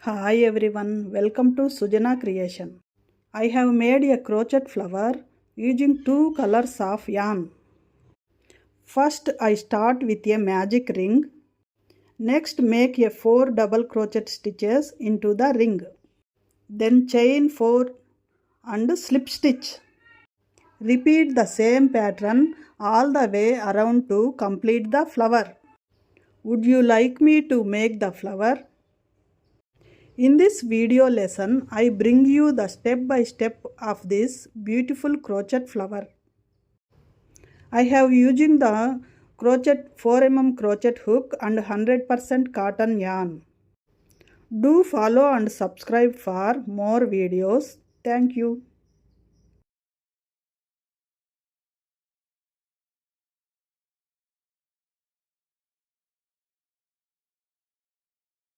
Hi everyone, welcome to Sujana Creation. I have made a crochet flower using two colors of yarn. First I start with a magic ring. Next make a 4 double crochet stitches into the ring. Then chain 4 and slip stitch. Repeat the same pattern all the way around to complete the flower. Would you like me to make the flower? In this video lesson, I bring you the step-by-step of this beautiful crochet flower. I have using the crochet 4mm crochet hook and 100% cotton yarn. Do follow and subscribe for more videos. Thank you.